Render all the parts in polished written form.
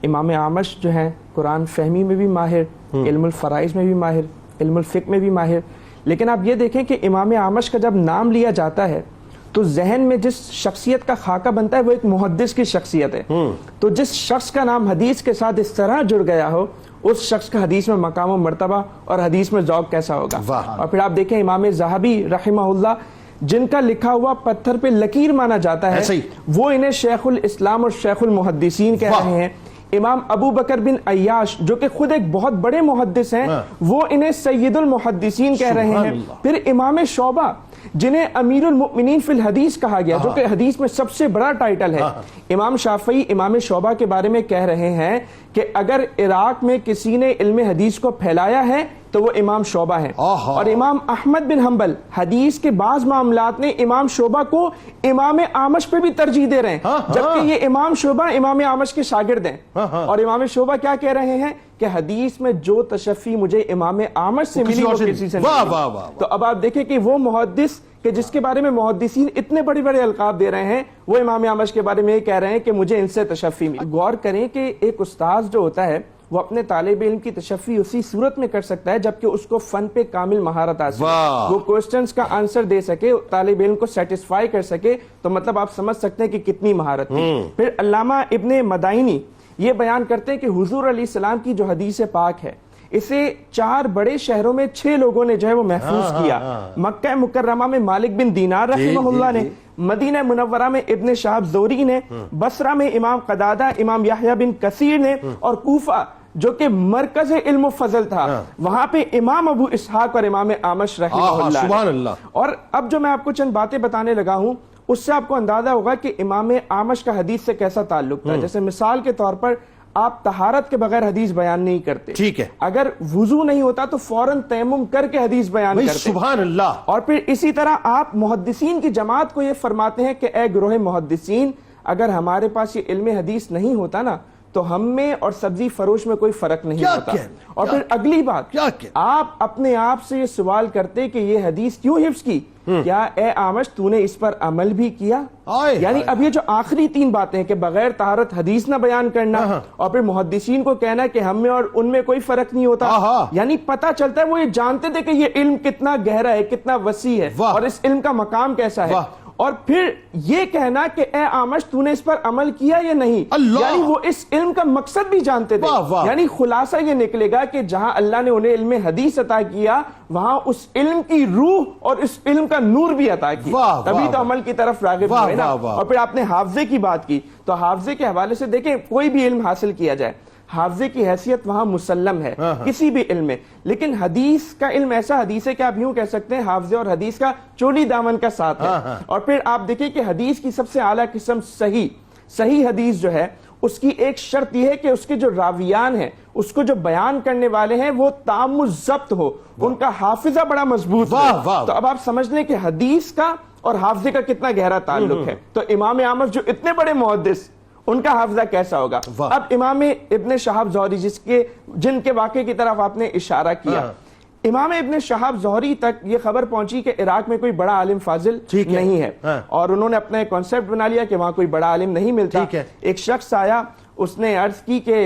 امام اعمش جو ہیں قرآن فہمی میں بھی ماہر، علم الفرائض میں بھی ماہر، علم الفقہ میں بھی ماہر، لیکن آپ یہ دیکھیں کہ امام اعمش کا جب نام لیا جاتا ہے تو ذہن میں جس شخصیت کا خاکہ بنتا ہے وہ ایک محدث کی شخصیت ہے. تو جس شخص کا نام حدیث کے ساتھ اس طرح جڑ گیا ہو، اس شخص کا حدیث میں مقام و مرتبہ اور حدیث میں ذوق کیسا ہوگا. اور پھر آپ دیکھیں امام ذہبی رحمہ اللہ، جن کا لکھا ہوا پتھر پہ لکیر مانا جاتا ہے، وہ انہیں شیخ الاسلام اور شیخ المحدثین کہہ رہے ہیں. امام ابو بکر بن عیاش جو کہ خود ایک بہت بڑے محدث ہیں، وہ انہیں سید المحدثین کہہ رہے ہیں. پھر امام شعبہ جنہیں امیر المؤمنین فی الحدیث کہا گیا، جو کہ حدیث میں سب سے بڑا ٹائٹل ہے، امام شافعی امام شعبہ کے بارے میں کہہ رہے ہیں کہ اگر عراق میں کسی نے علم حدیث کو پھیلایا ہے تو وہ امام شعبہ ہے. اور امام احمد بن حنبل حدیث کے بعض معاملات نے امام شعبہ کو امام اعمش پہ بھی ترجیح دے رہے ہیں، جبکہ یہ امام شعبہ امام اعمش کے شاگرد ہیں. اور امام شعبہ کیا کہہ رہے ہیں کہ حدیث میں جو تشفی مجھے امام اعمش سے ملی وہ کسی سے نہیں ملی. تو اب آپ دیکھیں کہ وہ محدث کہ جس کے بارے میں محدثین اتنے بڑے بڑے القاب دے رہے ہیں، وہ امام اعمش کے بارے میں یہ کہہ رہے ہیں کہ مجھے ان سے تشفی ملی. غور کریں کہ ایک استاذ جو ہوتا ہے وہ اپنے طالب علم کی تشفی اسی صورت میں کر سکتا ہے جبکہ اس کو فن پہ کامل مہارت حاصل ہے، وہ کوسچنز کا آنسر دے سکے، طالب علم کو سیٹسفائی کر سکے. تو مطلب آپ سمجھ سکتے ہیں کہ کتنی مہارت تھی. پھر علامہ ابن مدائنی یہ بیان کرتے ہیں کہ حضور علیہ السلام کی جو حدیث پاک ہے، اسے 4 بڑے شہروں میں 6 لوگوں نے جو ہے وہ محفوظ کیا. مکہ مکرمہ میں مالک بن دینار رحمہ اللہ نے، مدینہ منورہ میں ابن شہاب زہری نے، بصرہ میں امام قتادہ، امام یحییٰ بن کثیر نے، اور کوفہ جو کہ مرکز علم و فضل تھا وہاں پہ امام ابو اسحاق اور امام اعمش رحمہ اللہ. سبحان اللہ. اور اب جو میں آپ کو چند باتیں بتانے لگا ہوں اس سے آپ کو اندازہ ہوگا کہ امام اعمش کا حدیث سے کیسا تعلق تھا. جیسے مثال کے طور پر آپ طہارت کے بغیر حدیث بیان نہیں کرتے، ٹھیک ہے، اگر وضو نہیں ہوتا تو فوراً تیمم کر کے حدیث بیان کرتے. سبحان اللہ. اور پھر اسی طرح آپ محدثین کی جماعت کو یہ فرماتے ہیں کہ اے گروہ محدثین، اگر ہمارے پاس یہ علم حدیث نہیں ہوتا نا تو ہم میں اور سبزی فروش میں کوئی فرق نہیں ہوتا. اور پھر اگلی بات، آپ اپنے آپ سے یہ سوال کرتے کہ یہ حدیث کیوں حفظ کی، کیا اے اعمش تو نے اس پر عمل بھی کیا؟ یعنی اب یہ جو آخری 3 باتیں ہیں کہ بغیر طہارت حدیث نہ بیان کرنا، اور پھر محدثین کو کہنا کہ ہم میں اور ان میں کوئی فرق نہیں ہوتا، یعنی پتہ چلتا ہے وہ یہ جانتے تھے کہ یہ علم کتنا گہرا ہے، کتنا وسیع ہے، اور اس علم کا مقام کیسا ہے. اور پھر یہ کہنا کہ اے اعمش تو نے اس پر عمل کیا یا نہیں، یعنی وہ اس علم کا مقصد بھی جانتے تھے. یعنی خلاصہ یہ نکلے گا کہ جہاں اللہ نے انہیں علم حدیث عطا کیا وہاں اس علم کی روح اور اس علم کا نور بھی عطا کیا، تبھی تو عمل کی طرف راغب ہوئے نا. اور پھر آپ نے حافظے کی بات کی، تو حافظے کے حوالے سے دیکھیں کوئی بھی علم حاصل کیا جائے، حافظے کی حیثیت وہاں مسلم ہے کسی بھی علم میں، لیکن حدیث کا علم ایسا حدیث ہے کہ آپ یوں کہہ سکتے ہیں حافظے اور حدیث کا چولی دامن کا ساتھ ہے. اور پھر آپ دیکھیں کہ حدیث کی سب سے اعلیٰ قسم صحیح حدیث جو ہے، اس کی ایک شرط یہ ہے کہ اس کے جو راویان ہیں، اس کو جو بیان کرنے والے ہیں، وہ تام الضبط ہو، ان کا حافظہ بڑا مضبوط ہو. تو اب آپ سمجھ لیں کہ حدیث کا اور حافظے کا کتنا گہرا تعلق ہے. تو امام اعمش جو اتنے بڑے محدث، ان کا حافظہ کیسا ہوگا. اب امام ابن شہاب زہری جن کے واقعے کی طرف آپ نے اشارہ کیا، امام ابن شہاب زہری تک یہ خبر پہنچی کہ عراق میں کوئی بڑا عالم فاضل نہیں ہے، اور انہوں نے اپنا ایک کانسیپٹ بنا لیا کہ وہاں کوئی بڑا عالم نہیں ملتا. ایک شخص آیا، اس نے عرض کی کہ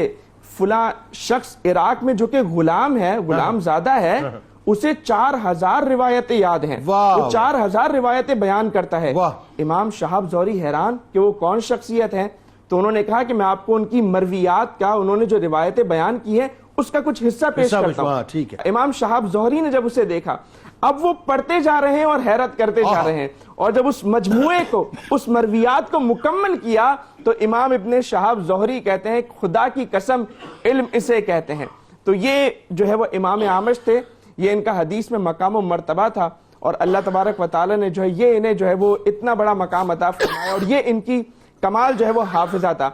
فلاں شخص عراق میں جو کہ غلام ہے، غلام زادہ ہے، اسے 4000 روایتیں یاد ہیں، وہ 4000 روایتیں بیان کرتا ہے. امام شہاب زہری حیران کہ وہ کون شخصیت ہے، تو انہوں نے کہا کہ میں آپ کو ان کی مرویات کا، انہوں نے جو روایتیں بیان کی ہیں اس کا کچھ حصہ پیش کرتا ہوں. امام شہاب زہری نے جب اسے دیکھا، اب وہ پڑھتے جا رہے ہیں اور حیرت کرتے جا رہے ہیں، اور جب اس مجموعے کو، اس مرویات کو مکمل کیا تو امام ابن شہاب زہری کہتے ہیں خدا کی قسم علم اسے کہتے ہیں. تو یہ جو ہے وہ امام اعمش تھے، یہ ان کا حدیث میں مقام و مرتبہ تھا، اور اللہ تبارک و تعالی نے جو ہے یہ انہیں جو ہے وہ اتنا بڑا مقام عطا فرمایا، اور یہ ان کی کمال جو ہے وہ حافظہ تھا.